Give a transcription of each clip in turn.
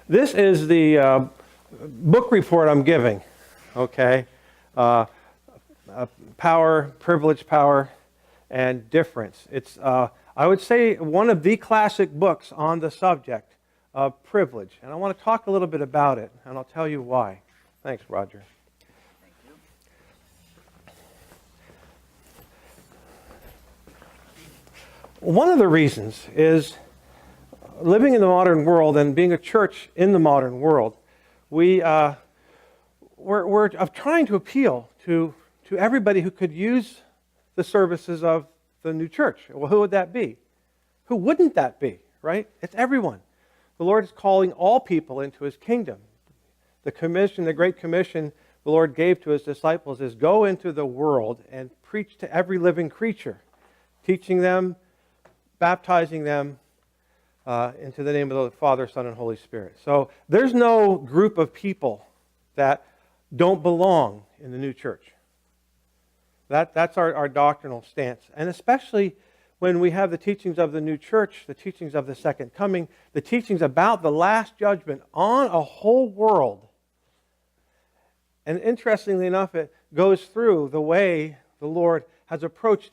This is the book report I'm giving, okay? Power, privilege, power, and difference. It's, I would say, one of the classic books on the subject of privilege. And I want to talk a little bit about it, and I'll tell you why. Thanks, Roger. Thank you. One of the reasons is living in the modern world and being a church in the modern world, we're trying to appeal to everybody who could use the services of the new church. Well, who would that be? Who wouldn't that be, right? It's everyone. The Lord is calling all people into His kingdom. The commission, the Great Commission the Lord gave to His disciples is go into the world and preach to every living creature, teaching them, baptizing them into the name of the Father, Son, and Holy Spirit. So there's no group of people that don't belong in the new church. That's our doctrinal stance. And especially when we have the teachings of the new church, the teachings of the second coming, the teachings about the last judgment on a whole world. And interestingly enough, it goes through the way the Lord has approached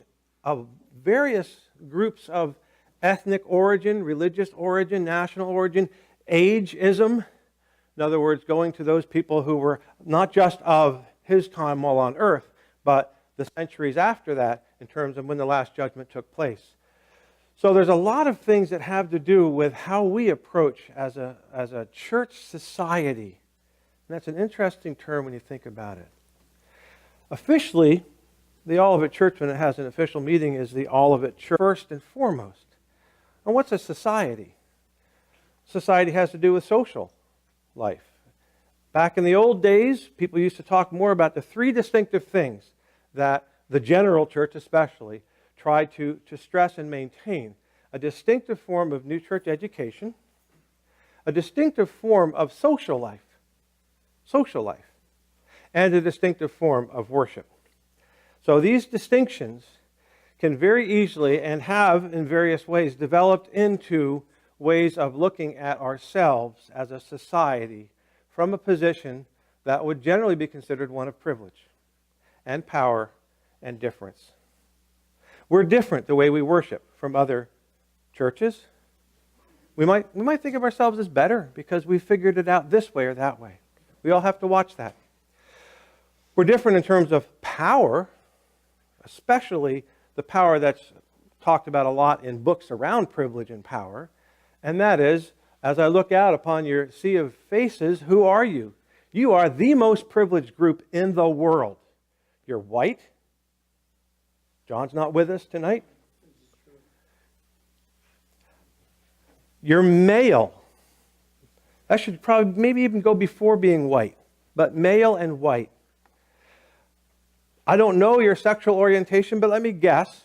various groups of ethnic origin, religious origin, national origin, ageism. In other words, going to those people who were not just of His time while on earth, but the centuries after that in terms of when the last judgment took place. So there's a lot of things that have to do with how we approach as a church society. And that's an interesting term when you think about it. Officially, the Olivet Church, when it has an official meeting, is the Olivet Church first and foremost. And what's a society? Society has to do with social life. Back in the old days, people used to talk more about the three distinctive things that the general church especially tried to stress and maintain. A distinctive form of new church education, a distinctive form of social life, and a distinctive form of worship. So these distinctions can very easily and have in various ways developed into ways of looking at ourselves as a society from a position that would generally be considered one of privilege and power and difference. We're different the way we worship from other churches. We might think of ourselves as better because we figured it out this way or that way. We all have to watch that. We're different in terms of power, especially the power that's talked about a lot in books around privilege and power, and that is, as I look out upon your sea of faces, who are you? You are the most privileged group in the world. You're white. John's not with us tonight. You're male. That should probably maybe even go before being white, but male and white. I don't know your sexual orientation, but let me guess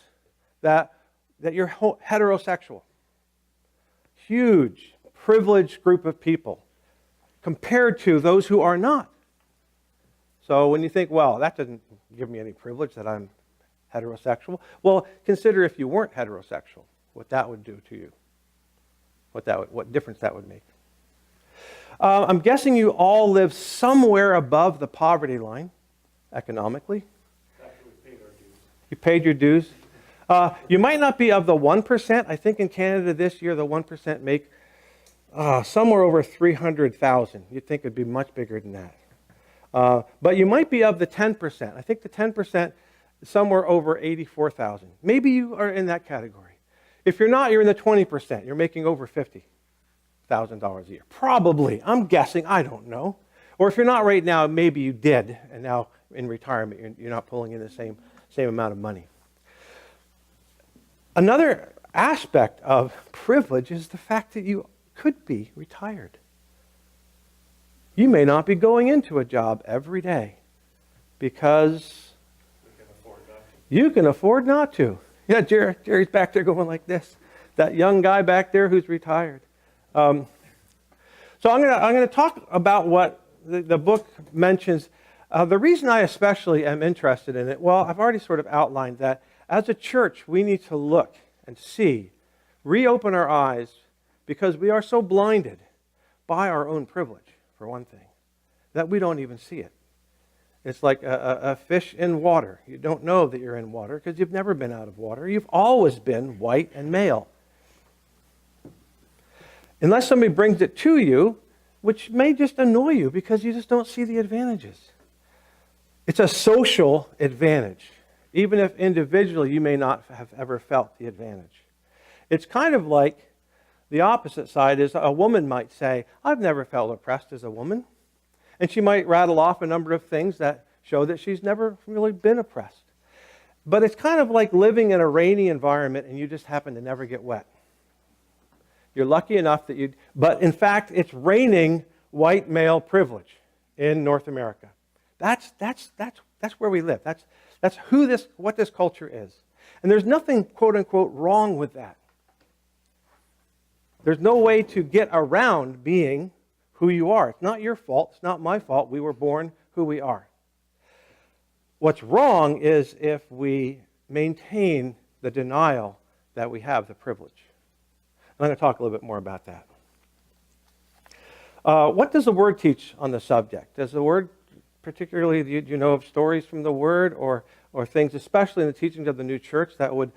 that you're heterosexual. Huge, privileged group of people compared to those who are not. So when you think, well, that doesn't give me any privilege that I'm heterosexual, well, consider if you weren't heterosexual, what that would do to you, what difference that would make. I'm guessing you all live somewhere above the poverty line, economically. You paid your dues. You might not be of the 1%. I think in Canada this year, the 1% make somewhere over 300,000. You'd think it'd be much bigger than that. But you might be of the 10%. I think the 10% is somewhere over 84,000. Maybe you are in that category. If you're not, you're in the 20%. You're making over $50,000 a year. Probably. I'm guessing. I don't know. Or if you're not right now, maybe you did, and now in retirement, you're not pulling in the same amount of money. Another aspect of privilege is the fact that you could be retired. You may not be going into a job every day because you can afford not to. Yeah, Jerry's back there going like this. That young guy back there who's retired. So I'm going to talk about what the book mentions. The reason I especially am interested in it, well, I've already sort of outlined that as a church, we need to look and see, reopen our eyes, because we are so blinded by our own privilege, for one thing, that we don't even see it. It's like a fish in water. You don't know that you're in water because you've never been out of water. You've always been white and male. Unless somebody brings it to you, which may just annoy you because you just don't see the advantages. It's a social advantage, even if individually you may not have ever felt the advantage. It's kind of like the opposite side is a woman might say, I've never felt oppressed as a woman. And she might rattle off a number of things that show that she's never really been oppressed. But it's kind of like living in a rainy environment and you just happen to never get wet. You're lucky enough that you... But in fact, it's raining white male privilege in North America. That's where we live. That's what this culture is. And there's nothing, quote unquote, wrong with that. There's no way to get around being who you are. It's not your fault. It's not my fault. We were born who we are. What's wrong is if we maintain the denial that we have the privilege. I'm going to talk a little bit more about that. What does the Word teach on the subject? Does the Word, particularly, do you know of stories from the Word or things, especially in the teachings of the new church, that would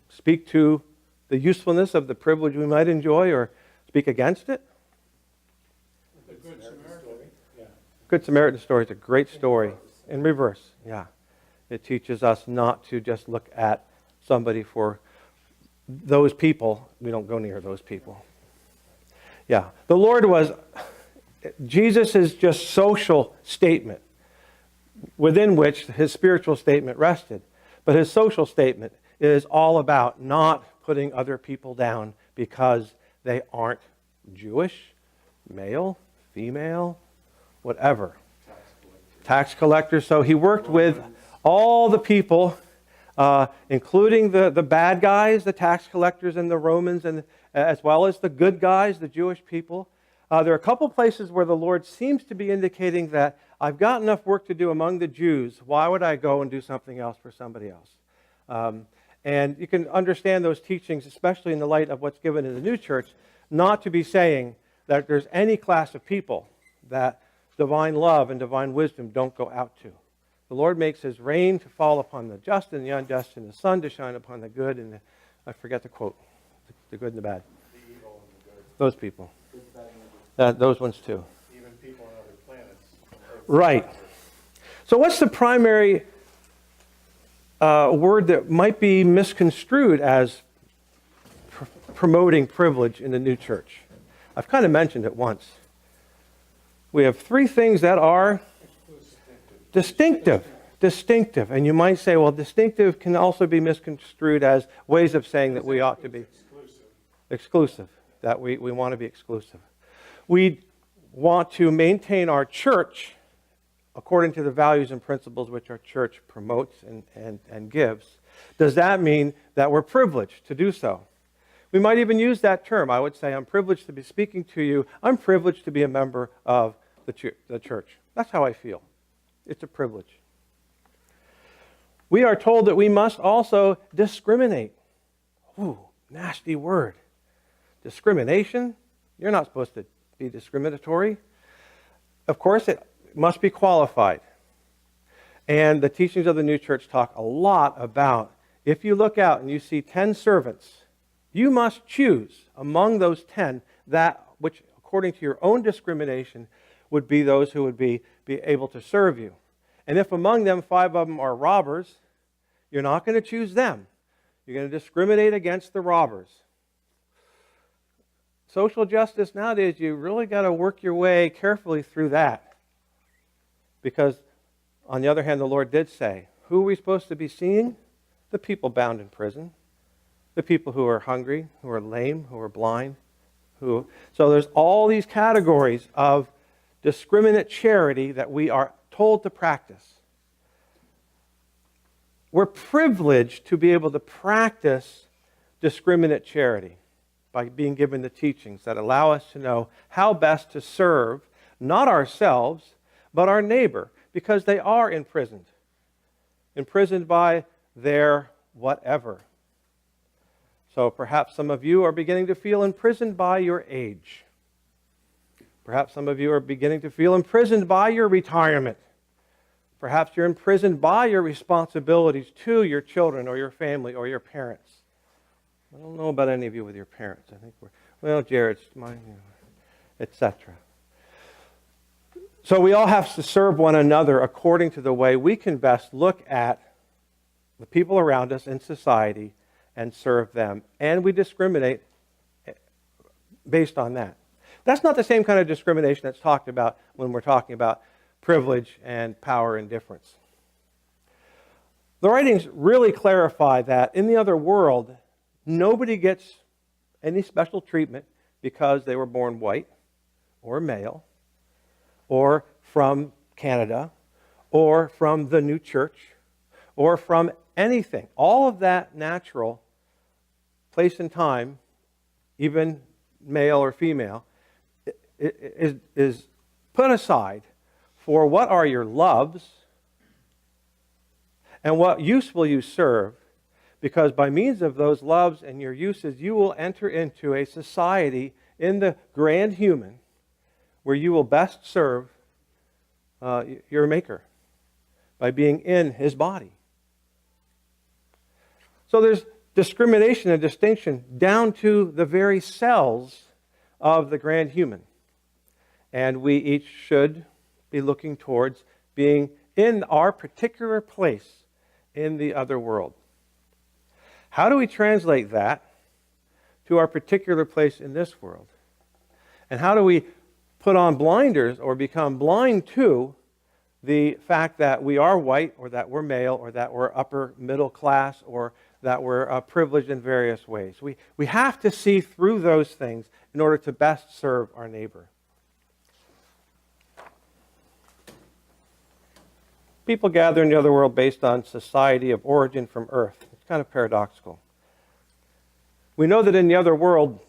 speak to the usefulness of the privilege we might enjoy or speak against it? The Good Samaritan story. Yeah. Good Samaritan story is a great story. In reverse, yeah. It teaches us not to just look at somebody for those people. We don't go near those people. Yeah. The Lord was Jesus' just social statement within which his spiritual statement rested. But his social statement is all about not putting other people down because they aren't Jewish, male, female, whatever. Tax collectors. So he worked with all the people, including the bad guys, the tax collectors and the Romans, and as well as the good guys, the Jewish people. There are a couple places where the Lord seems to be indicating that I've got enough work to do among the Jews. Why would I go and do something else for somebody else? And you can understand those teachings, especially in the light of what's given in the new church, not to be saying that there's any class of people that divine love and divine wisdom don't go out to. The Lord makes his rain to fall upon the just and the unjust, and the sun to shine upon the good and I forget the quote, the good and the bad. The evil and the good. Those people. Good, bad, and ugly. Those ones too. Even people on other planets. Right. So what's the primary word that might be misconstrued as promoting privilege in the new church? I've kind of mentioned it once. We have three things that are distinctive. And you might say, well, distinctive can also be misconstrued as ways of saying that we ought to be exclusive, that we want to be exclusive. We want to maintain our church according to the values and principles which our church promotes and gives. Does that mean that we're privileged to do so? We might even use that term. I would say, I'm privileged to be speaking to you. I'm privileged to be a member of the church. That's how I feel. It's a privilege. We are told that we must also discriminate. Ooh, nasty word. Discrimination? You're not supposed to be discriminatory. Of course, it must be qualified. And the teachings of the new church talk a lot about, if you look out and you see 10 servants, you must choose among those 10 that which, according to your own discrimination, would be those who would be able to serve you. And if among them 5 of them are robbers, you're not going to choose them. You're going to discriminate against the robbers. Social justice nowadays, you really got to work your way carefully through that. Because, on the other hand, the Lord did say, who are we supposed to be seeing? The people bound in prison. The people who are hungry, who are lame, who are blind. So there's all these categories of discriminate charity that we are told to practice. We're privileged to be able to practice discriminate charity by being given the teachings that allow us to know how best to serve, not ourselves, but our neighbor, because they are imprisoned by their whatever. So perhaps some of you are beginning to feel imprisoned by your age. Perhaps some of you are beginning to feel imprisoned by your retirement. Perhaps you're imprisoned by your responsibilities to your children or your family or your parents. I don't know about any of you with your parents. I think Jared's mine, etc. So we all have to serve one another according to the way we can best look at the people around us in society and serve them. And we discriminate based on that. That's not the same kind of discrimination that's talked about when we're talking about privilege and power and difference. The writings really clarify that in the other world, nobody gets any special treatment because they were born white or male or from Canada or from the new church or from anything. All of that natural place and time, even male or female, is put aside for what are your loves and what use will you serve, because by means of those loves and your uses, you will enter into a society in the grand human where you will best serve your Maker by being in His body. So there's discrimination and distinction down to the very cells of the grand human. And we each should be looking towards being in our particular place in the other world. How do we translate that to our particular place in this world? And how do we put on blinders or become blind to the fact that we are white or that we're male or that we're upper middle class or that we're privileged in various ways? We have to see through those things in order to best serve our neighbor. People gather in the other world based on society of origin from earth. It's kind of paradoxical. We know that in the other world,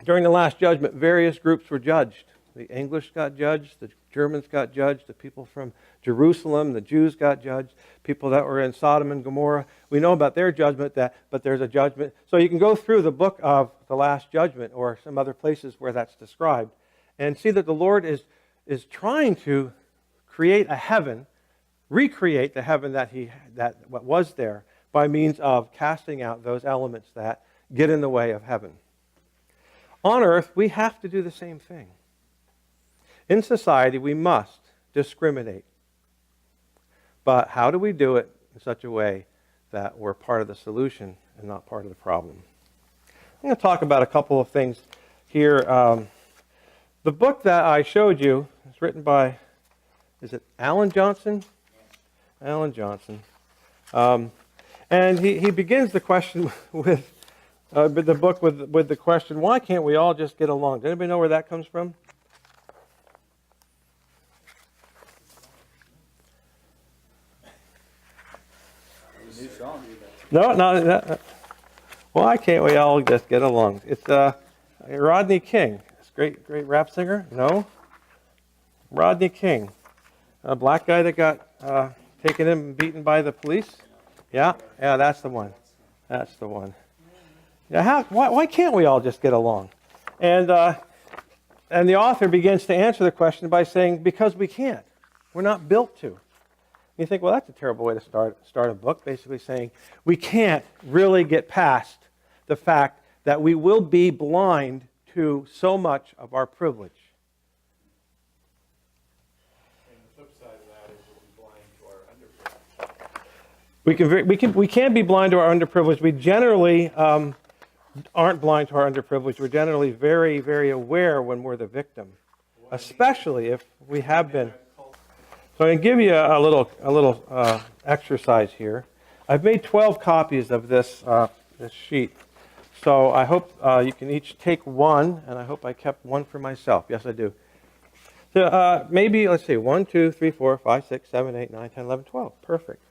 during the Last Judgment, various groups were judged. The English got judged, the Germans got judged, the people from Jerusalem, the Jews got judged, people that were in Sodom and Gomorrah. We know about their judgment, but there's a judgment. So you can go through the book of the Last Judgment or some other places where that's described and see that the Lord is trying to create a heaven, recreate the heaven that what was there by means of casting out those elements that get in the way of heaven. On earth, we have to do the same thing. In society, we must discriminate. But how do we do it in such a way that we're part of the solution and not part of the problem? I'm going to talk about a couple of things here. The book that I showed you is written by, is it Allan Johnsen? Allan Johnsen. And he begins the question with the book with the question, why can't we all just get along? Does anybody know where that comes from? No, not that. Why can't we all just get along? It's Rodney King, this great rap singer. No, Rodney King, a black guy that got taken in and beaten by the police. Yeah, that's the one. That's the one. Yeah, why can't we all just get along? And the author begins to answer the question by saying, because we can't. We're not built to. You think, well, that's a terrible way to start a book, basically saying we can't really get past the fact that we will be blind to so much of our privilege. And the flip side of that is we'll be blind to our underprivilege. We can be blind to our underprivilege. We generally aren't blind to our underprivilege. We're generally very, very aware when we're the victim, especially if we have been. So I'm going to give you a little exercise here. I've made 12 copies of this sheet. So I hope you can each take one, and I hope I kept one for myself. Yes, I do. So maybe, let's see, 1, 2, 3, 4, 5, 6, 7, 8, 9, 10, 11, 12. Perfect.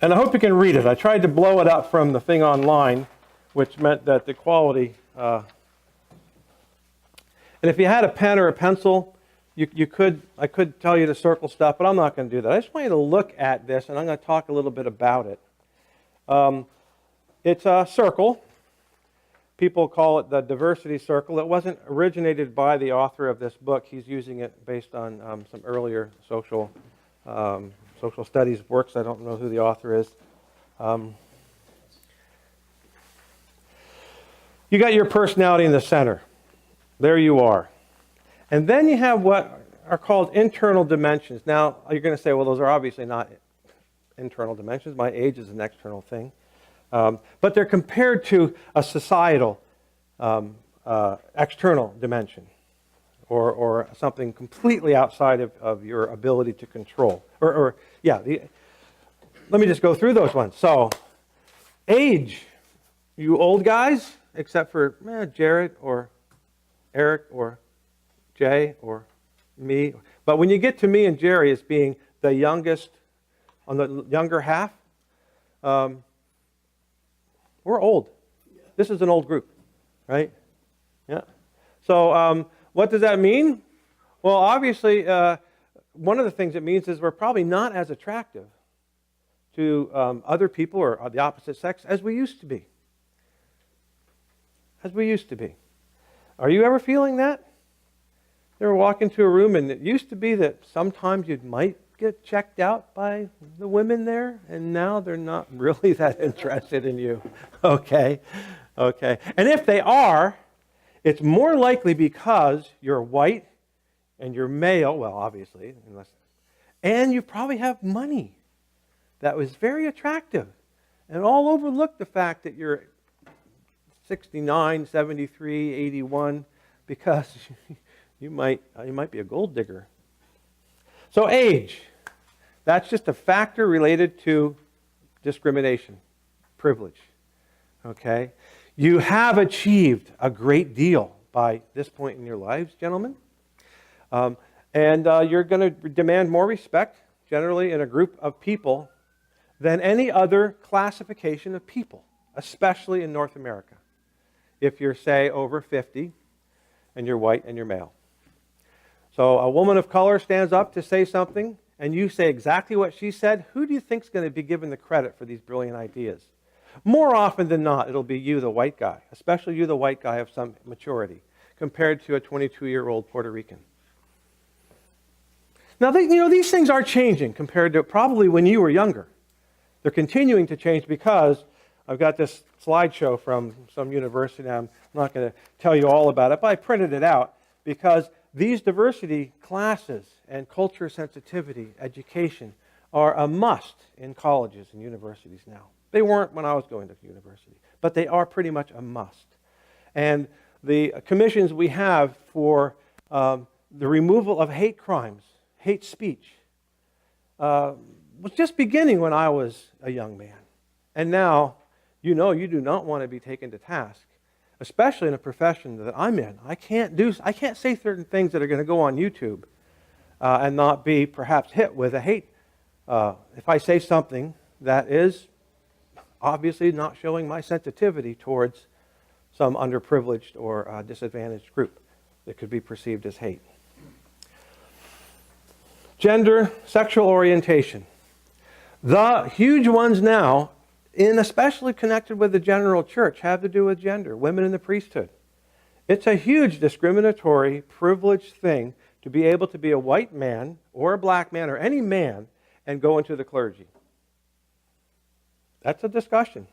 And I hope you can read it. I tried to blow it up from the thing online, which meant that the quality... and if you had a pen or a pencil, I could tell you to circle stuff, but I'm not going to do that. I just want you to look at this, and I'm going to talk a little bit about it. It's a circle. People call it the diversity circle. It wasn't originated by the author of this book. He's using it based on some earlier social studies works. I don't know who the author is. You got your personality in the center. There you are. And then you have what are called internal dimensions. Now, you're going to say, well, those are obviously not internal dimensions. My age is an external thing. But they're compared to a societal external dimension, or something completely outside of your ability to control. Let me just go through those ones. So, age. You old guys, except for Jared or Eric or Jay or me. But when you get to me and Jerry as being the youngest, on the younger half, we're old. This is an old group, right? Yeah. So what does that mean? Well, obviously, one of the things it means is we're probably not as attractive to other people or the opposite sex as we used to be. As we used to be. Are you ever feeling that? You ever walk into a room and it used to be that sometimes you might get checked out by the women there, and now they're not really that interested in you. Okay. And if they are, it's more likely because you're white and you're male, well, obviously, and you probably have money that was very attractive, and all overlook the fact that you're 69, 73, 81, because you might be a gold digger. So age, that's just a factor related to discrimination, privilege. Okay? You have achieved a great deal by this point in your lives, gentlemen. And you're going to demand more respect, generally in a group of people, than any other classification of people, especially in North America. If you're, say, over 50 and you're white and you're male. So a woman of color stands up to say something, and you say exactly what she said, who do you think is going to be given the credit for these brilliant ideas? More often than not, it'll be you, the white guy, especially you, the white guy of some maturity, compared to a 22-year-old Puerto Rican. Now, these things are changing compared to probably when you were younger. They're continuing to change because I've got this slideshow from some university. I'm not going to tell you all about it, but I printed it out because these diversity classes and culture sensitivity education are a must in colleges and universities now. They weren't when I was going to university, but they are pretty much a must. And the commissions we have for the removal of hate crimes, hate speech, was just beginning when I was a young man. And now, you do not want to be taken to task, especially in a profession that I'm in. I can't say certain things that are going to go on YouTube and not be perhaps hit with a hate. If I say something that is obviously not showing my sensitivity towards some underprivileged or disadvantaged group that could be perceived as hate. Gender, sexual orientation. The huge ones now, especially connected with the general church, have to do with gender, women in the priesthood. It's a huge discriminatory, privileged thing to be able to be a white man or a black man or any man and go into the clergy. That's a discussion.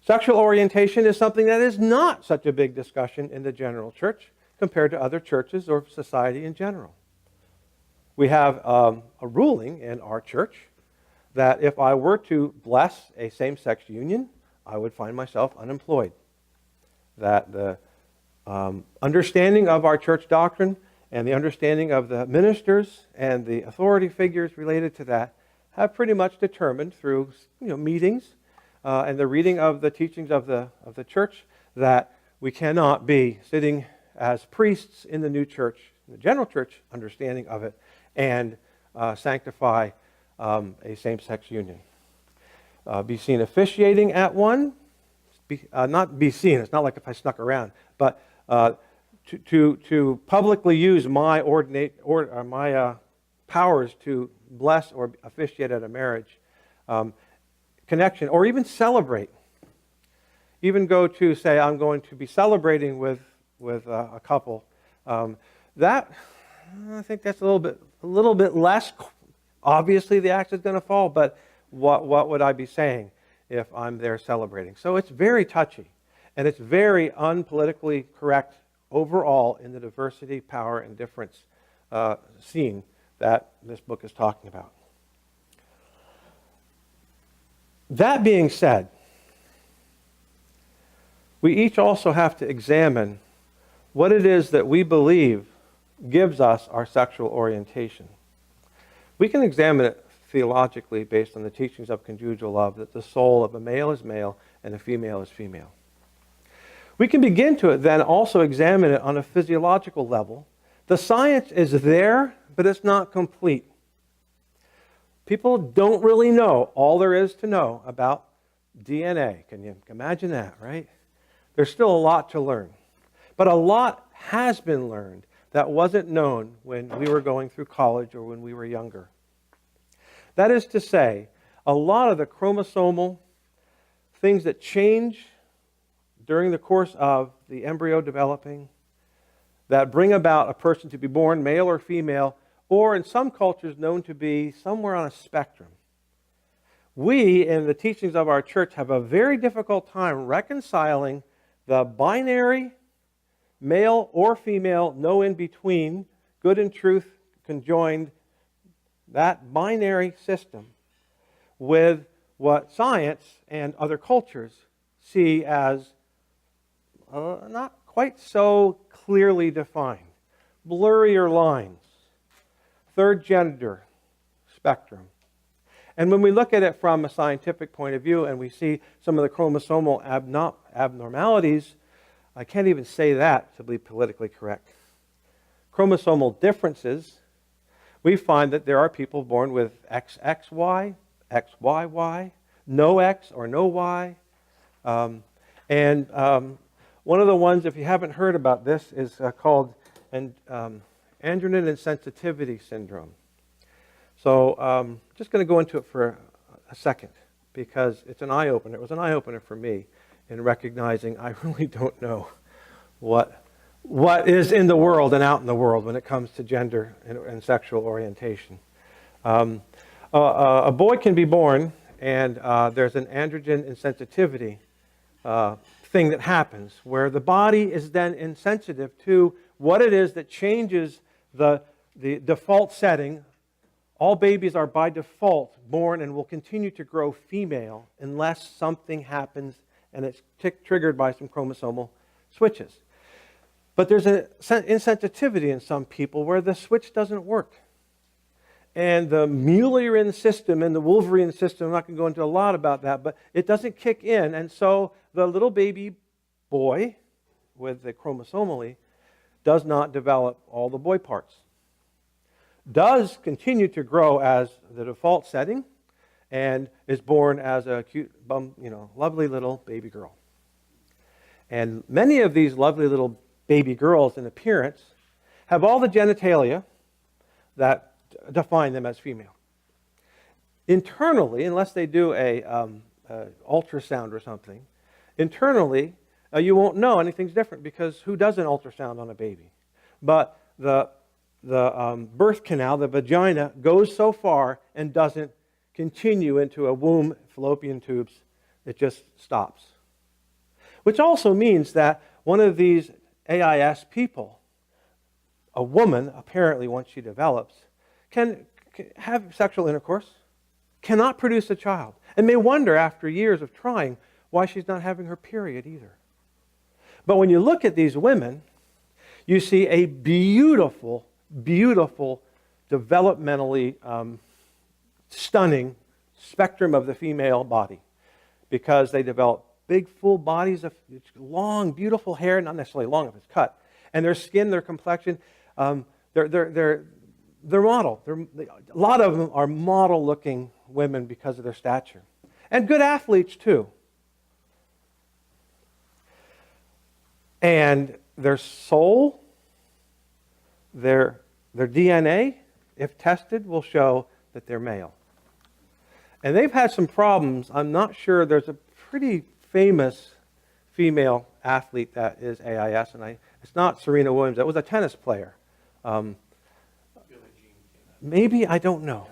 Sexual orientation is something that is not such a big discussion in the general church compared to other churches or society in general. We have a ruling in our church that if I were to bless a same-sex union, I would find myself unemployed. That the understanding of our church doctrine and the understanding of the ministers and the authority figures related to that have pretty much determined through meetings and the reading of the teachings of the church that we cannot be sitting as priests in the new church, the general church understanding of it, and sanctify a same-sex union. Be seen officiating at one, not be seen, it's not like if I snuck around, but to publicly use my powers to bless or officiate at a marriage connection, or even celebrate. Even go to say, I'm going to be celebrating with a couple. That, I think that's a little bit less. Obviously, the axe is going to fall, but what would I be saying if I'm there celebrating? So it's very touchy, and it's very unpolitically correct overall in the diversity, power, and difference scene that this book is talking about. That being said, we each also have to examine what it is that we believe gives us our sexual orientation. We can examine it theologically based on the teachings of conjugal love, that the soul of a male is male and a female is female. We can begin to then also examine it on a physiological level. The science is there, but it's not complete. People don't really know all there is to know about DNA. Can you imagine that, right? There's still a lot to learn. But a lot has been learned that wasn't known when we were going through college or when we were younger. That is to say, a lot of the chromosomal things that change during the course of the embryo developing, that bring about a person to be born male or female, or in some cultures known to be somewhere on a spectrum. We, in the teachings of our church, have a very difficult time reconciling the binary, male or female, no in between, good and truth conjoined, that binary system, with what science and other cultures see as not quite so clearly defined, blurrier lines, third gender spectrum. And when we look at it from a scientific point of view and we see some of the chromosomal abnormalities, I can't even say that to be politically correct. Chromosomal differences, we find that there are people born with XXY, XYY, no X or no Y. One of the ones, if you haven't heard about this, is called androgen insensitivity syndrome. So just going to go into it for a second because it's an eye-opener. It was an eye-opener for me in recognizing I really don't know what is in the world and out in the world when it comes to gender and sexual orientation. A boy can be born and there's an androgen insensitivity thing that happens where the body is then insensitive to what it is that changes the default setting. All babies are by default born and will continue to grow female unless something happens and it's triggered by some chromosomal switches. But there's an insensitivity in some people where the switch doesn't work. And the Mullerian system and the Wolverian system, I'm not going to go into a lot about that, but it doesn't kick in. And so the little baby boy with the chromosomally does not develop all the boy parts. Does continue to grow as the default setting and is born as a cute, lovely little baby girl. And many of these lovely little baby girls in appearance have all the genitalia that define them as female. Internally, unless they do a ultrasound or something, internally you won't know anything's different because who does an ultrasound on a baby? But the birth canal, the vagina, goes so far and doesn't continue into a womb, fallopian tubes. It just stops. Which also means that one of these AIS people, a woman, apparently once she develops, can have sexual intercourse, cannot produce a child, and may wonder after years of trying why she's not having her period either. But when you look at these women, you see a beautiful, beautiful, developmentally stunning spectrum of the female body because they develop big, full bodies of long, beautiful hair, not necessarily long if it's cut, and their skin, their complexion, they're model. A lot of them are model-looking women because of their stature. And good athletes, too. And their soul, their DNA, if tested, will show that they're male. And they've had some problems. I'm not sure. There's a pretty famous female athlete that is AIS, and it's not Serena Williams. That was a tennis player. Maybe, I don't know.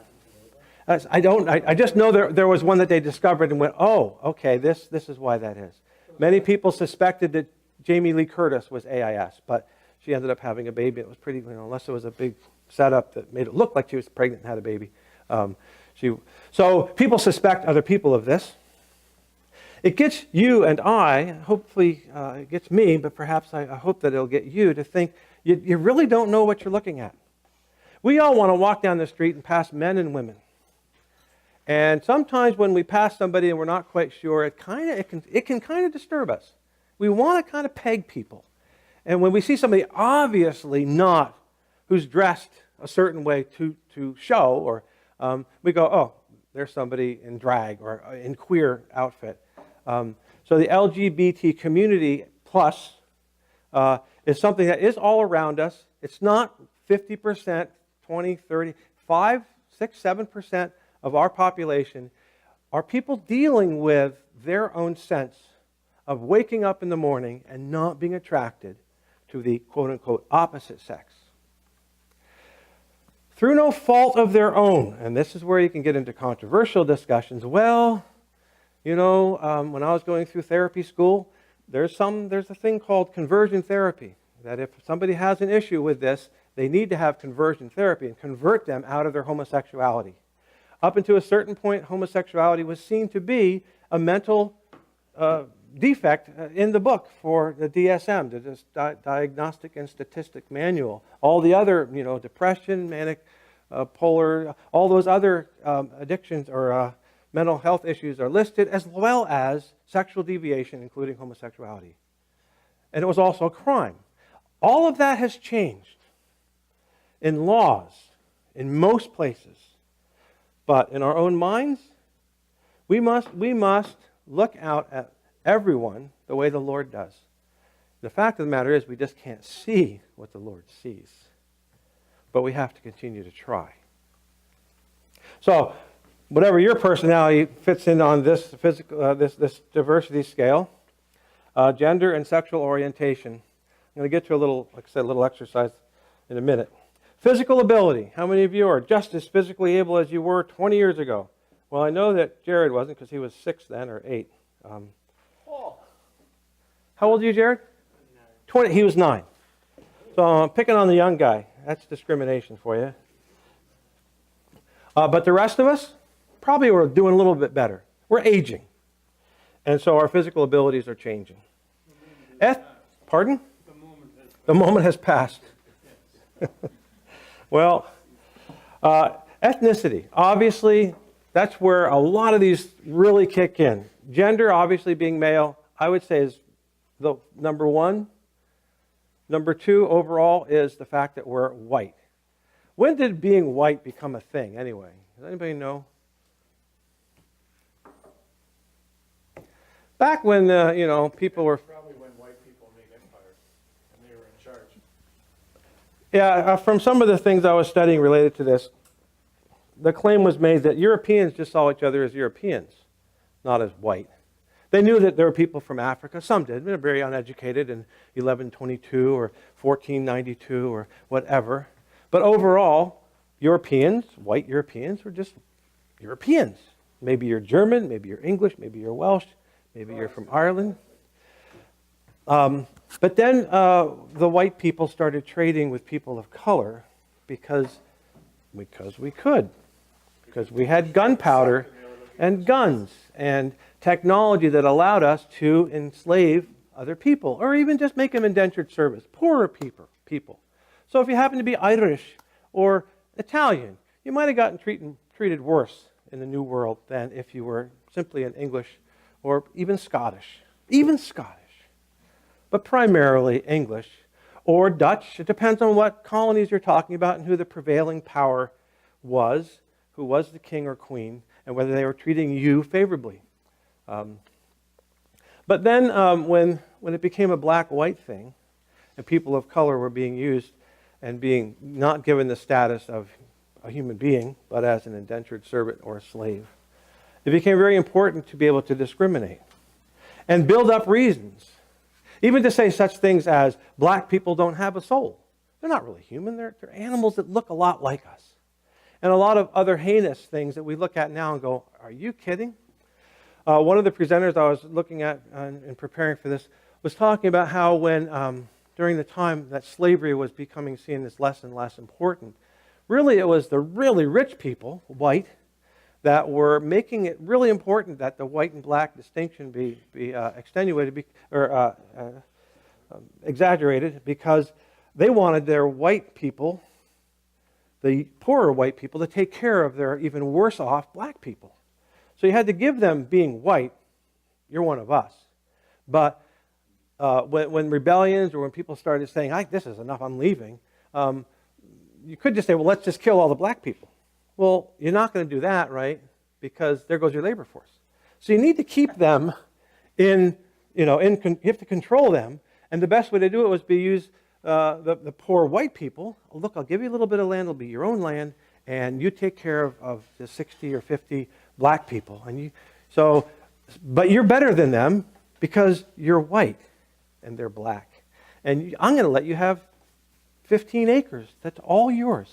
I just know there was one that they discovered and went, oh, okay, this is why that is. Many people suspected that Jamie Lee Curtis was AIS, but she ended up having a baby. It was pretty, unless it was a big setup that made it look like she was pregnant and had a baby. So people suspect other people of this. It gets you and I, hopefully it gets me, but perhaps I hope that it'll get you to think you really don't know what you're looking at. We all want to walk down the street and pass men and women. And sometimes when we pass somebody and we're not quite sure, it can kind of disturb us. We want to kind of peg people. And when we see somebody obviously not, who's dressed a certain way to show, or we go, oh, there's somebody in drag or in queer outfit. So the LGBT community plus is something that is all around us. It's not 50%, 20, 30, 5, 6, 7% of our population are people dealing with their own sense of waking up in the morning and not being attracted to the quote-unquote opposite sex. Through no fault of their own, and this is where you can get into controversial discussions. Well, when I was going through therapy school, there's a thing called conversion therapy, that if somebody has an issue with this, they need to have conversion therapy and convert them out of their homosexuality. Up until a certain point, homosexuality was seen to be a mental defect in the book for the DSM, the Diagnostic and Statistic Manual. All the other, depression, manic, polar, all those other addictions or mental health issues are listed, as well as sexual deviation, including homosexuality. And it was also a crime. All of that has changed in laws, in most places. But in our own minds, we must look out at everyone the way the Lord does. The fact of the matter is we just can't see what the Lord sees. But we have to continue to try. So, whatever your personality fits in on this this diversity scale, gender and sexual orientation. I'm going to get to a little exercise in a minute. Physical ability. How many of you are just as physically able as you were 20 years ago? Well, I know that Jared wasn't because he was 6 then, or 8. How old are you, Jared? 20. He was 9. So I'm picking on the young guy. That's discrimination for you. But the rest of us, probably we're doing a little bit better. We're aging. And so our physical abilities are changing. Pardon? The moment has passed. Well, ethnicity. Obviously, that's where a lot of these really kick in. Gender, obviously being male, I would say is the number one. Number 2 overall is the fact that we're white. When did being white become a thing anyway? Does anybody know? Back when, people were... Probably when white people made empires and they were in charge. Yeah, from some of the things I was studying related to this, the claim was made that Europeans just saw each other as Europeans, not as white. They knew that there were people from Africa. Some did. They were very uneducated in 1122 or 1492 or whatever. But overall, Europeans, white Europeans, were just Europeans. Maybe you're German, maybe you're English, maybe you're Welsh, maybe you're from Ireland. But then the white people started trading with people of color because we could. Because we had gunpowder and guns and technology that allowed us to enslave other people or even just make them indentured service, poorer people. So if you happen to be Irish or Italian, you might have gotten treated worse in the New World than if you were simply an English or even Scottish. But primarily English or Dutch. It depends on what colonies you're talking about and who the prevailing power was, who was the king or queen, and whether they were treating you favorably. But then when it became a black-white thing, and people of color were being used and being not given the status of a human being, but as an indentured servant or a slave. It became very important to be able to discriminate and build up reasons. Even to say such things as, black people don't have a soul. They're not really human. They're animals that look a lot like us. And a lot of other heinous things that we look at now and go, are you kidding? One of the presenters I was looking at in preparing for this was talking about how when, during the time that slavery was becoming seen as less and less important, really it was the really rich people, white, that were making it really important that the white and black distinction be extenuated or exaggerated, because they wanted their white people, the poorer white people, to take care of their even worse off black people. So you had to give them, being white, you're one of us. But when rebellions or when people started saying, this is enough, I'm leaving, you could just say, well, let's just kill all the black people. Well, you're not going to do that, right? Because there goes your labor force. So you need to keep them you have to control them. And the best way to do it was to use the poor white people. Look, I'll give you a little bit of land, it'll be your own land, and you take care of the 60 or 50 black people. But you're better than them because you're white and they're black. And I'm going to let you have 15 acres. That's all yours.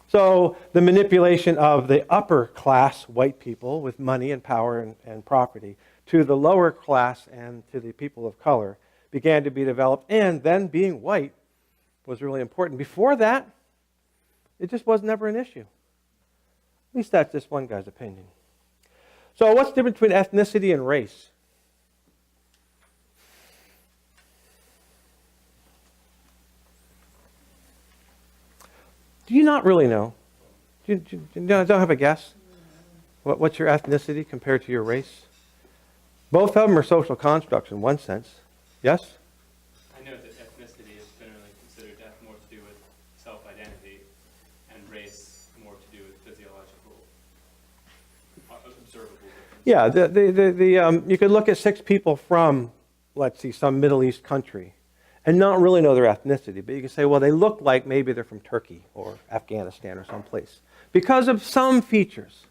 So the manipulation of the upper class white people with money and power and property to the lower class and to the people of color began to be developed. And then being white was really important. Before that, it just was never an issue. At least that's just one guy's opinion. So what's the difference between ethnicity and race? Do you not really know? Do you don't have a guess? What's your ethnicity compared to your race? Both of them are social constructs in one sense. Yes? I know that ethnicity is generally considered to have more to do with self-identity, and race more to do with physiological, observable differences. Yeah, you could look at 6 people from, let's see, some Middle East country and not really know their ethnicity, but you can say, well, they look like maybe they're from Turkey or Afghanistan or someplace because of some features.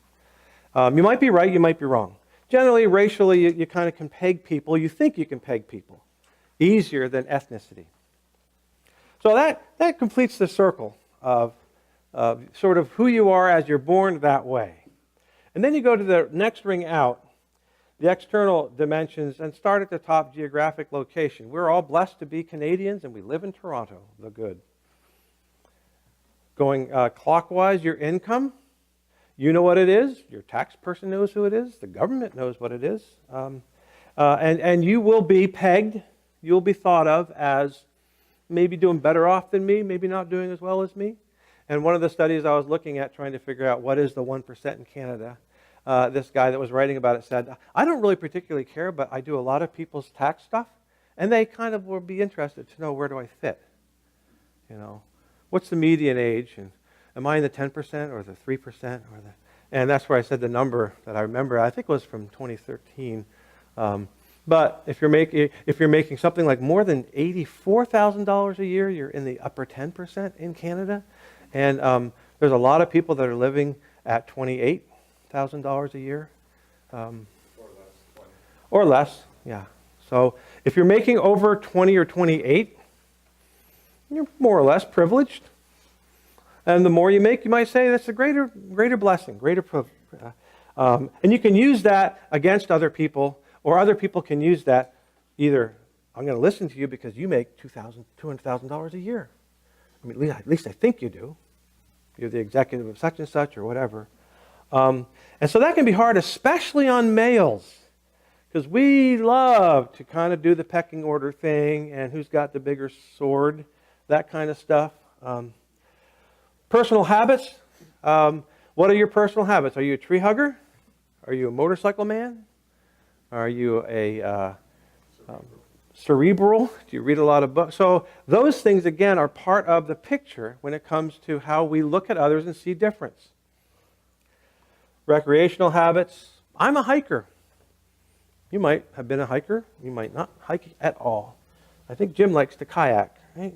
You might be right, you might be wrong. Generally, racially, you kind of can peg people. You think you can peg people easier than ethnicity. So that completes the circle of sort of who you are as you're born that way. And then you go to the next ring out, the external dimensions, and start at the top, geographic location. We're all blessed to be Canadians, and we live in Toronto, the good. Going clockwise, your income. You know what it is. Your tax person knows who it is. The government knows what it is. And you will be pegged. You'll be thought of as maybe doing better off than me, maybe not doing as well as me. And one of the studies I was looking at trying to figure out what is the 1% in Canada, this guy that was writing about it said, I don't really particularly care, but I do a lot of people's tax stuff, and they kind of will be interested to know, where do I fit? What's the median age? And am I in the 10% or the 3% and that's where I said the number that I remember, I think it was from 2013. But if you're making something like more than $84,000 a year, you're in the upper 10% in Canada. And there's a lot of people that are living at $28,000 a year. Or less, yeah. So if you're making over 20 or 28, you're more or less privileged. And the more you make, you might say that's a greater blessing, greater privilege. And you can use that against other people, or other people can use that either, I'm going to listen to you because you make $200,000 a year. I mean, at least I think you do. You're the executive of such and such or whatever. And so that can be hard, especially on males, because we love to kind of do the pecking order thing and who's got the bigger sword, that kind of stuff. Personal habits. What are your personal habits? Are you a tree hugger? Are you a motorcycle man? Are you a cerebral? Do you read a lot of books? So those things, again, are part of the picture when it comes to how we look at others and see difference. Recreational habits. I'm a hiker. You might have been a hiker. You might not hike at all. I think Jim likes to kayak, right?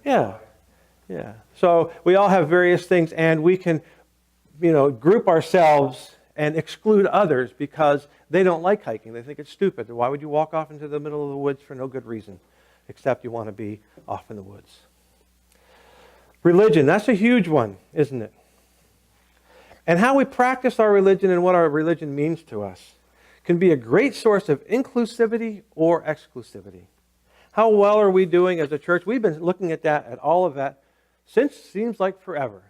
Yeah. Yeah. So we all have various things, and we can, group ourselves and exclude others because they don't like hiking. They think it's stupid. Why would you walk off into the middle of the woods for no good reason, except you want to be off in the woods? Religion, that's a huge one, isn't it? And how we practice our religion and what our religion means to us can be a great source of inclusivity or exclusivity. How well are we doing as a church? We've been looking at that at Olivet since seems like forever.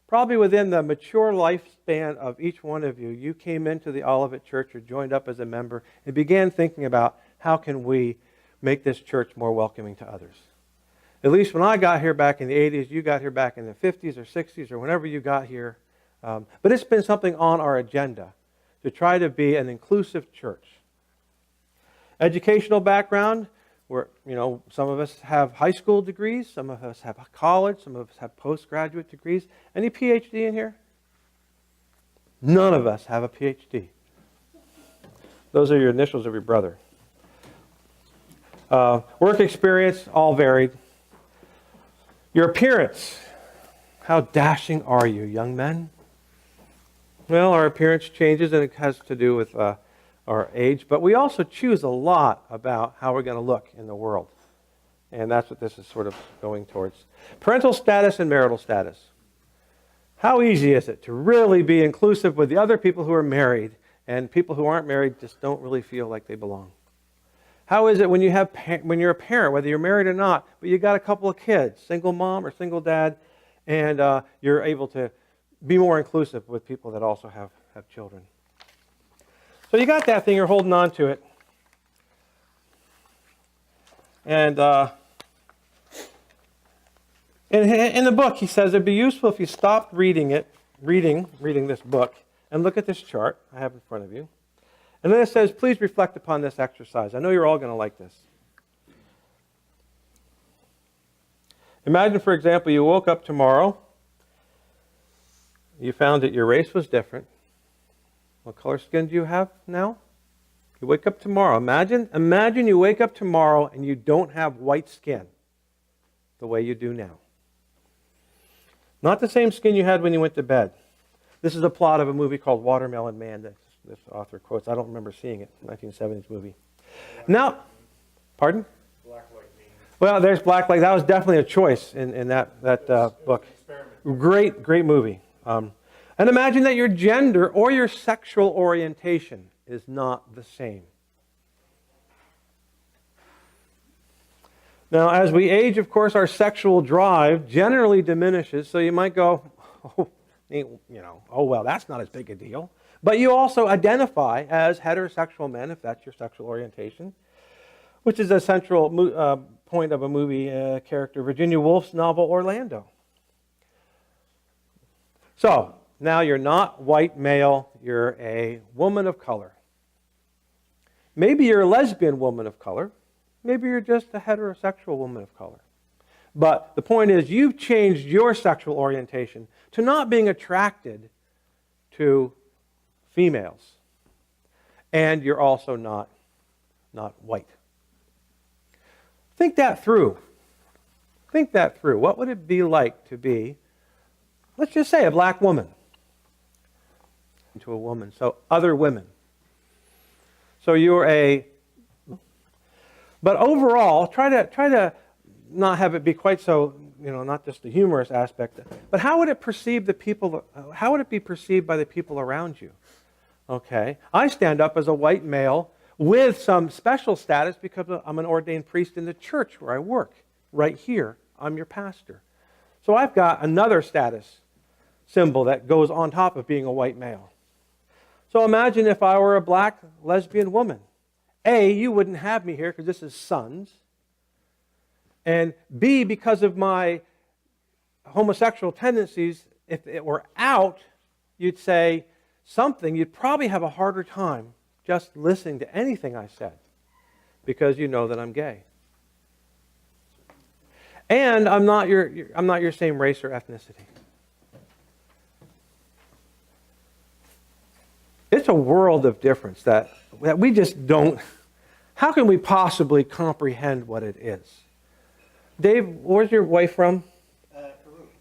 Probably within the mature lifespan of each one of you, you came into the Olivet Church or joined up as a member and began thinking about how can we make this church more welcoming to others. At least when I got here back in the 80s, you got here back in the 50s or 60s or whenever you got here. But it's been something on our agenda to try to be an inclusive church. Educational background, some of us have high school degrees, some of us have college, some of us have postgraduate degrees. Any PhD in here? None of us have a PhD. Those are your initials of your brother. Work experience, all varied. Your appearance. How dashing are you, young men? Well, our appearance changes, and it has to do with our age, but we also choose a lot about how we're going to look in the world. And that's what this is sort of going towards. Parental status and marital status. How easy is it to really be inclusive with the other people who are married, and people who aren't married just don't really feel like they belong? How is it when you're a parent, whether you're married or not, but you got a couple of kids, single mom or single dad, and you're able to be more inclusive with people that also have children? So you got that thing, you're holding on to it. And in the book, he says it'd be useful if you stopped reading this book, and look at this chart I have in front of you. And then it says, please reflect upon this exercise. I know you're all going to like this. Imagine, for example, you woke up tomorrow. You found that your race was different. What color skin do you have now? You wake up tomorrow. Imagine you wake up tomorrow and you don't have white skin the way you do now. Not the same skin you had when you went to bed. This is a plot of a movie called Watermelon Man that this author quotes. I don't remember seeing it. 1970s movie. Now, pardon? Black, white, mean. Well, there's Black Light. That was definitely a choice in that book. Great movie. And imagine that your gender or your sexual orientation is not the same. Now, as we age, of course, our sexual drive generally diminishes. So you might go, oh well, that's not as big a deal. But you also identify as heterosexual men, if that's your sexual orientation, which is a central point of a movie character, Virginia Woolf's novel Orlando. So, now you're not white male, you're a woman of color. Maybe you're a lesbian woman of color. Maybe you're just a heterosexual woman of color. But the point is, you've changed your sexual orientation to not being attracted to females. And you're also not white. Think that through. Think that through. What would it be like to be, let's just say, a black woman? To a woman, so other women. So but overall, try to not have it be quite so, not just the humorous aspect, but how would it be perceived by the people around you? Okay, I stand up as a white male with some special status because I'm an ordained priest in the church where I work. Right here, I'm your pastor. So I've got another status symbol that goes on top of being a white male. So imagine if I were a black lesbian woman. A, you wouldn't have me here because this is sons. And B, because of my homosexual tendencies, if it were out, you'd say something. You'd probably have a harder time just listening to anything I said because you know that I'm gay. And I'm not your same race or ethnicity. It's a world of difference that we just don't how can we possibly comprehend what it is? Dave, where's your wife from?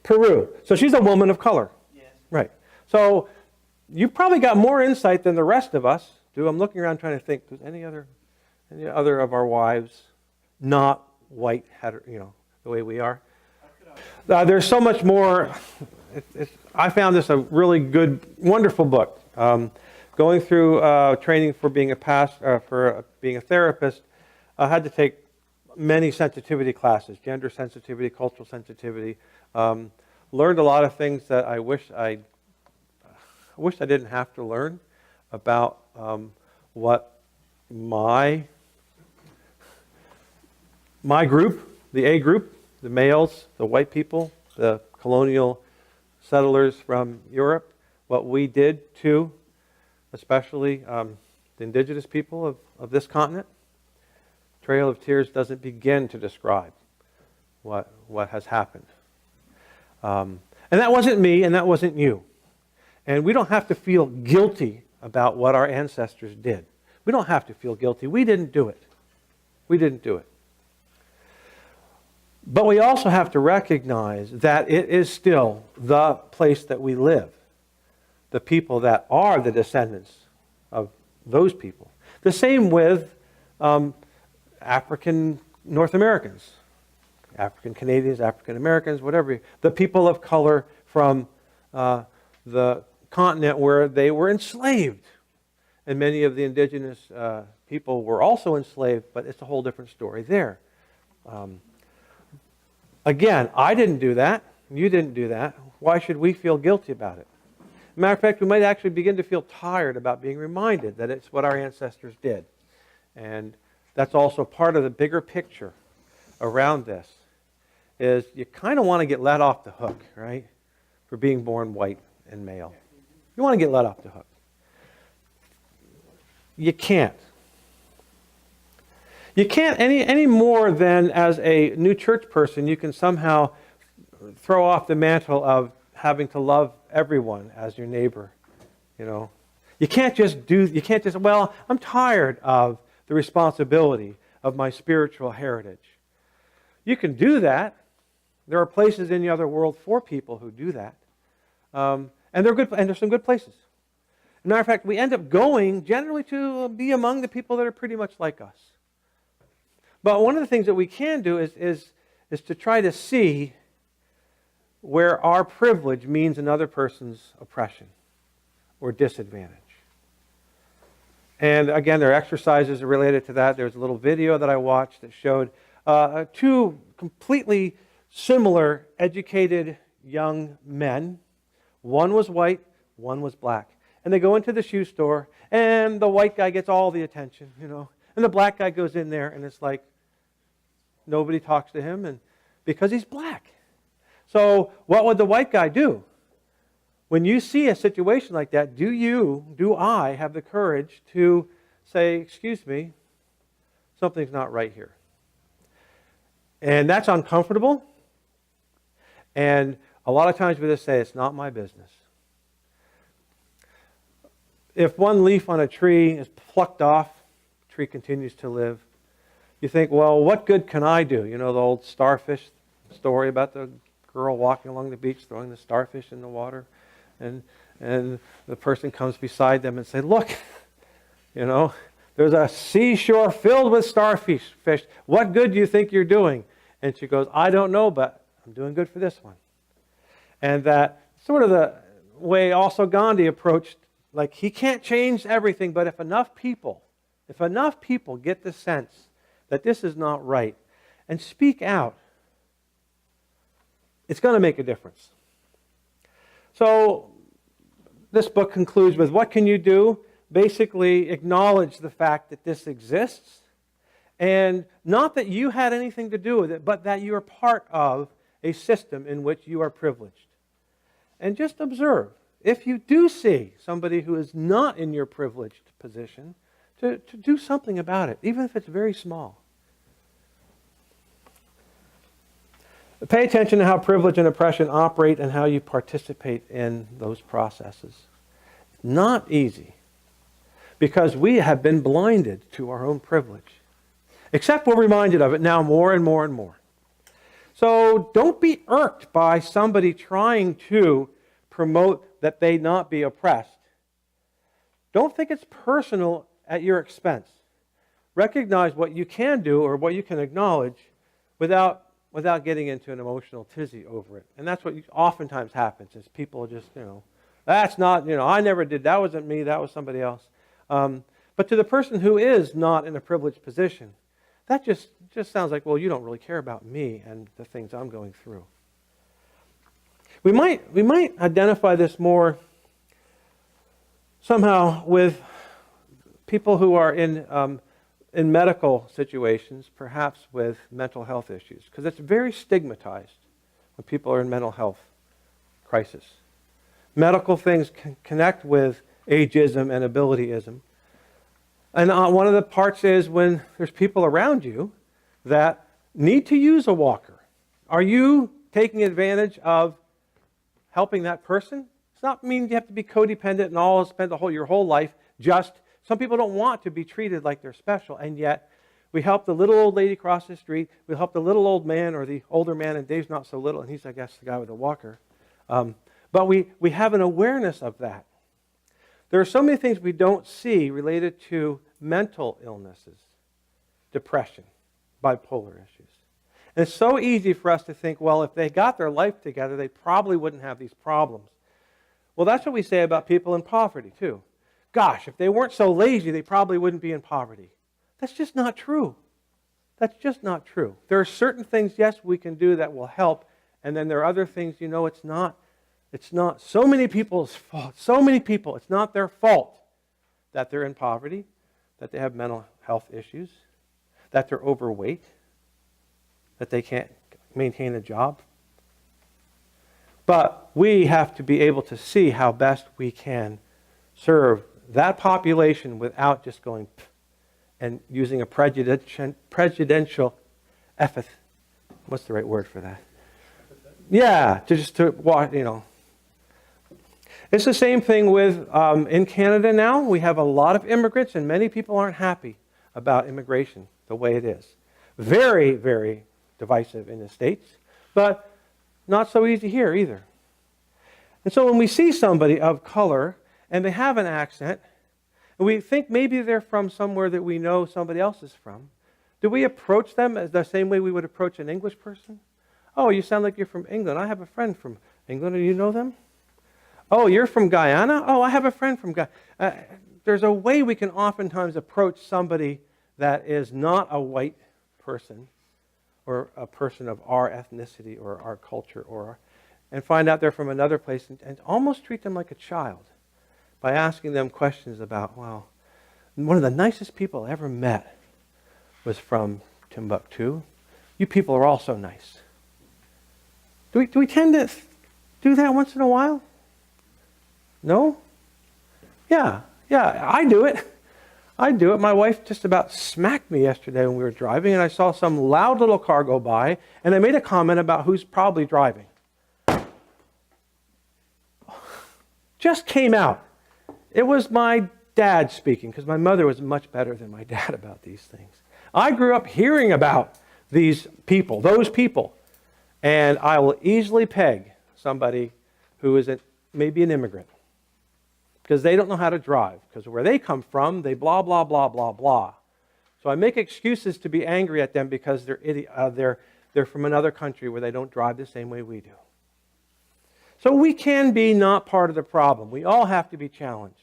Peru. So she's a woman of color. Yes. Right. So you probably got more insight than the rest of us do. I'm looking around trying to think, does any other of our wives not white, the way we are? There's so much more. I found this a really good, wonderful book. Going through training for being being a therapist, I had to take many sensitivity classes, gender sensitivity, cultural sensitivity. Learned a lot of things that I wish I didn't have to learn about what my group, the A group, the males, the white people, the colonial settlers from Europe, what we did to, especially the indigenous people of this continent. Trail of Tears doesn't begin to describe what has happened. And that wasn't me, and that wasn't you. And we don't have to feel guilty about what our ancestors did. We don't have to feel guilty. We didn't do it. We didn't do it. But we also have to recognize that it is still the place that we live. The people that are the descendants of those people. The same with African North Americans, African Canadians, African Americans, whatever. The people of color from the continent where they were enslaved. And many of the indigenous people were also enslaved, but it's a whole different story there. Again, I didn't do that. You didn't do that. Why should we feel guilty about it? Matter of fact, we might actually begin to feel tired about being reminded that it's what our ancestors did. And that's also part of the bigger picture around this, is you kind of want to get let off the hook, right, for being born white and male. You want to get let off the hook. You can't. You can't any more than as a new church person, you can somehow throw off the mantle of having to love everyone as your neighbor. You can't just well, I'm tired of the responsibility of my spiritual heritage. You can do that. There are places in the other world for people who do that. And they're good, and there's some good places. As a matter of fact, we end up going generally to be among the people that are pretty much like us. But one of the things that we can do is to try to see where our privilege means another person's oppression or disadvantage. And again, there are exercises related to that. There's a little video that I watched that showed two completely similar educated young men. One was white, one was black. And they go into the shoe store, and the white guy gets all the attention, And the black guy goes in there, and it's like nobody talks to him, and because he's black. So what would the white guy do? When you see a situation like that, do I have the courage to say, excuse me, something's not right here? And that's uncomfortable. And a lot of times we just say, it's not my business. If one leaf on a tree is plucked off, the tree continues to live. You think, well, what good can I do? The old starfish story about the girl walking along the beach throwing the starfish in the water. And the person comes beside them and say, look, there's a seashore filled with starfish. What good do you think you're doing? And she goes, I don't know, but I'm doing good for this one. And that sort of the way also Gandhi approached, like he can't change everything, but if enough people get the sense that this is not right and speak out, it's going to make a difference. So this book concludes with what can you do? Basically acknowledge the fact that this exists, and not that you had anything to do with it, but that you are part of a system in which you are privileged. And just observe. If you do see somebody who is not in your privileged position, to do something about it, even if it's very small. Pay attention to how privilege and oppression operate and how you participate in those processes. Not easy, because we have been blinded to our own privilege. Except we're reminded of it now more and more and more. So don't be irked by somebody trying to promote that they not be oppressed. Don't think it's personal at your expense. Recognize what you can do or what you can acknowledge without getting into an emotional tizzy over it. And that's what oftentimes happens is people just, that's not, I never did, that wasn't me, that was somebody else. But to the person who is not in a privileged position, that just sounds like, well, you don't really care about me and the things I'm going through. We might identify this more somehow with people who are in medical situations, perhaps with mental health issues, because it's very stigmatized when people are in mental health crisis. Medical things can connect with ageism and abilityism. And one of the parts is when there's people around you that need to use a walker. Are you taking advantage of helping that person? It's not mean you have to be codependent and spend your whole life just. Some people don't want to be treated like they're special, and yet we help the little old lady cross the street. We help the little old man or the older man, and Dave's not so little, and he's, I guess, the guy with the walker. But we have an awareness of that. There are so many things we don't see related to mental illnesses, depression, bipolar issues. And it's so easy for us to think, well, if they got their life together, they probably wouldn't have these problems. Well, that's what we say about people in poverty, too. Gosh, if they weren't so lazy, they probably wouldn't be in poverty. That's just not true. That's just not true. There are certain things, yes, we can do that will help, and then there are other things, it's not so many people's fault. So many people, it's not their fault that they're in poverty, that they have mental health issues, that they're overweight, that they can't maintain a job. But we have to be able to see how best we can serve that population without just going and using a prejudicial epithet. What's the right word for that? Yeah, It's the same thing with, in Canada now, we have a lot of immigrants, and many people aren't happy about immigration the way it is. Very, very divisive in the States, but not so easy here either. And so when we see somebody of color, and they have an accent, and we think maybe they're from somewhere that we know somebody else is from, do we approach them as the same way we would approach an English person? Oh, you sound like you're from England. I have a friend from England. Do you know them? Oh, you're from Guyana? Oh, I have a friend from Guyana. There's a way we can oftentimes approach somebody that is not a white person or a person of our ethnicity or our culture, and find out they're from another place and almost treat them like a child by asking them questions about, well, one of the nicest people I ever met was from Timbuktu. You people are all so nice. Do we tend to do that once in a while? No? Yeah, I do it. My wife just about smacked me yesterday when we were driving, and I saw some loud little car go by, and I made a comment about who's probably driving. Just came out. It was my dad speaking, because my mother was much better than my dad about these things. I grew up hearing about those people, and I will easily peg somebody who is maybe an immigrant, because they don't know how to drive, because where they come from, they blah, blah, blah, blah, blah. So I make excuses to be angry at them because they're from another country where they don't drive the same way we do. So we can be not part of the problem. We all have to be challenged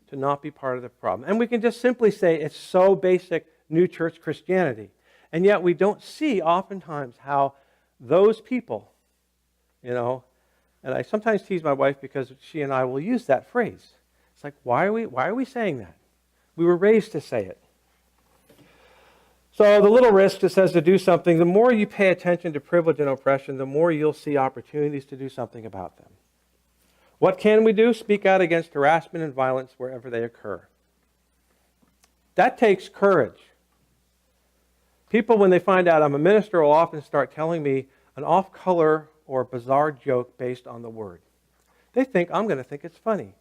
to not be part of the problem. And we can just simply say it's so basic new church Christianity. And yet we don't see oftentimes how those people, and I sometimes tease my wife because she and I will use that phrase. It's like, why are we saying that? We were raised to say it. So the little risk that says to do something, the more you pay attention to privilege and oppression, the more you'll see opportunities to do something about them. What can we do? Speak out against harassment and violence wherever they occur. That takes courage. People, when they find out I'm a minister, will often start telling me an off-color or bizarre joke based on the word. They think I'm going to think it's funny.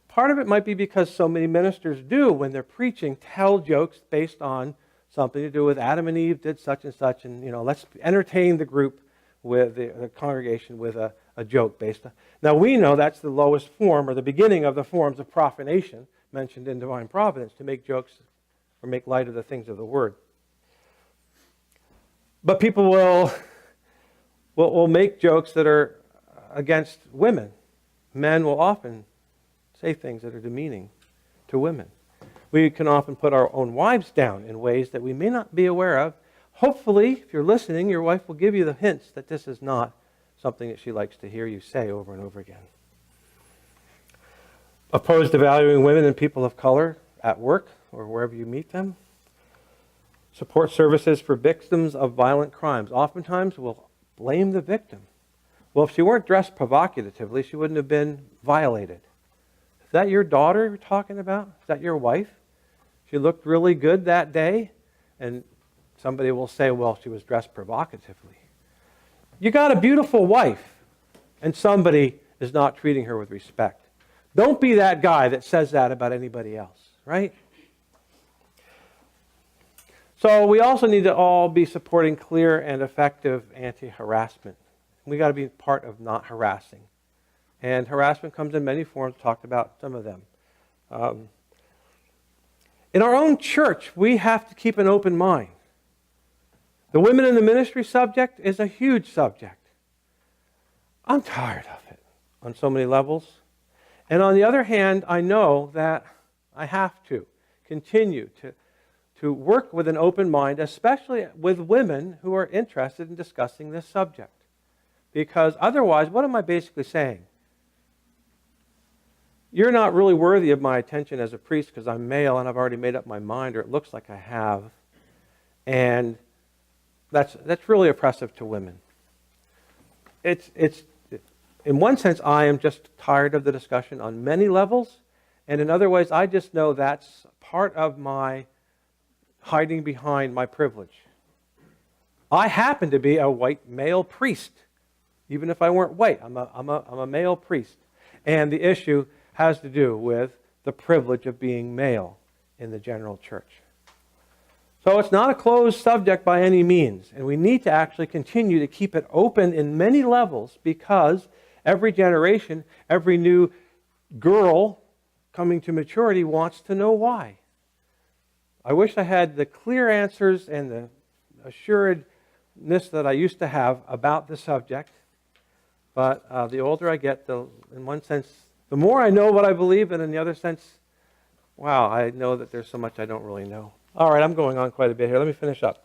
Part of it might be because so many ministers do, when they're preaching, tell jokes based on something to do with Adam and Eve did such and such, and let's entertain the group with the congregation with a joke based on. Now we know that's the lowest form or the beginning of the forms of profanation mentioned in divine providence, to make jokes or make light of the things of the word. But people will make jokes that are against women. Men will often say things that are demeaning to women. We can often put our own wives down in ways that we may not be aware of. Hopefully, if you're listening, your wife will give you the hints that this is not something that she likes to hear you say over and over again. Opposed to valuing women and people of color at work or wherever you meet them. Support services for victims of violent crimes. Oftentimes we'll blame the victim. Well, if she weren't dressed provocatively, she wouldn't have been violated. Is that your daughter you're talking about? Is that your wife? She looked really good that day, and somebody will say, well, she was dressed provocatively. You got a beautiful wife, and somebody is not treating her with respect. Don't be that guy that says that about anybody else, right? So we also need to all be supporting clear and effective anti-harassment. We got to be part of not harassing. And harassment comes in many forms. Talked about some of them. In our own church, we have to keep an open mind. The women in the ministry subject is a huge subject. I'm tired of it on so many levels. And on the other hand, I know that I have to continue to work with an open mind, especially with women who are interested in discussing this subject. Because otherwise, what am I basically saying? You're not really worthy of my attention as a priest because I'm male and I've already made up my mind, or it looks like I have. And that's really oppressive to women. It's in one sense, I am just tired of the discussion on many levels. And in other ways, I just know that's part of my hiding behind my privilege. I happen to be a white male priest. Even if I weren't white, I'm a male priest. And the issue has to do with the privilege of being male in the general church. So it's not a closed subject by any means. And we need to actually continue to keep it open in many levels, because every generation, every new girl coming to maturity wants to know why. I wish I had the clear answers and the assuredness that I used to have about the subject. But the older I get, in one sense, the more I know what I believe, and in the other sense, wow, I know that there's so much I don't really know. All right, I'm going on quite a bit here. Let me finish up.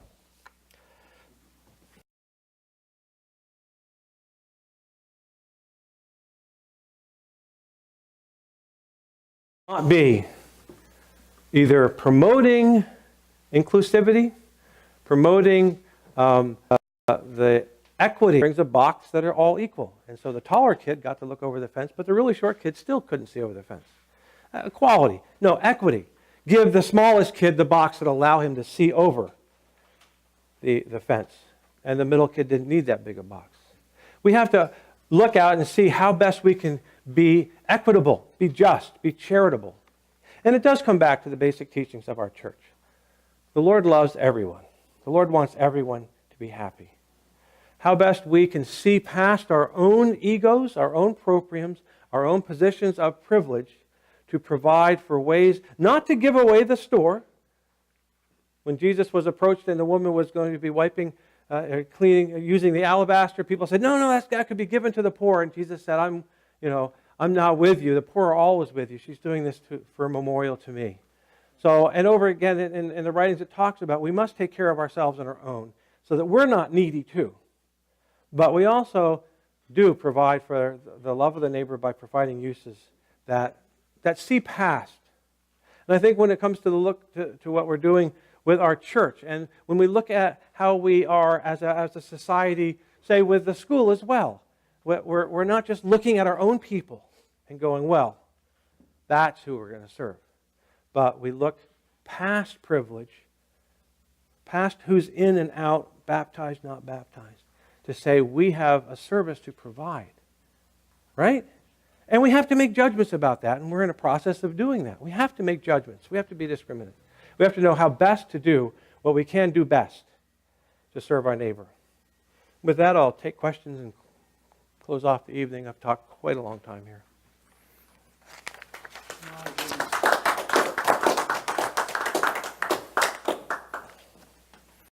Not be either promoting inclusivity, promoting the equity, brings a box that are all equal. And so the taller kid got to look over the fence, but the really short kid still couldn't see over the fence. Equality. No, equity. Give the smallest kid the box that allow him to see over the fence. And the middle kid didn't need that big a box. We have to look out and see how best we can be equitable, be just, be charitable. And it does come back to the basic teachings of our church. The Lord loves everyone. The Lord wants everyone to be happy. How best we can see past our own egos, our own propriums, our own positions of privilege, to provide for ways not to give away the store. When Jesus was approached and the woman was going to be wiping, cleaning, using the alabaster, people said, no, that could be given to the poor. And Jesus said, I'm not with you. The poor are always with you. She's doing this for a memorial to me. So, and over again in the writings it talks about, we must take care of ourselves on our own so that we're not needy too. But we also do provide for the love of the neighbor by providing uses that see past. And I think when it comes to the look to what we're doing with our church, and when we look at how we are as a society, say with the school as well, we're not just looking at our own people and going, well, that's who we're going to serve. But we look past privilege, past who's in and out, baptized, not baptized, to say we have a service to provide. Right? And we have to make judgments about that, and we're in a process of doing that. We have to make judgments. We have to be discriminate. We have to know how best to do what we can do best to serve our neighbor. With that, I'll take questions and close off the evening. I've talked quite a long time here.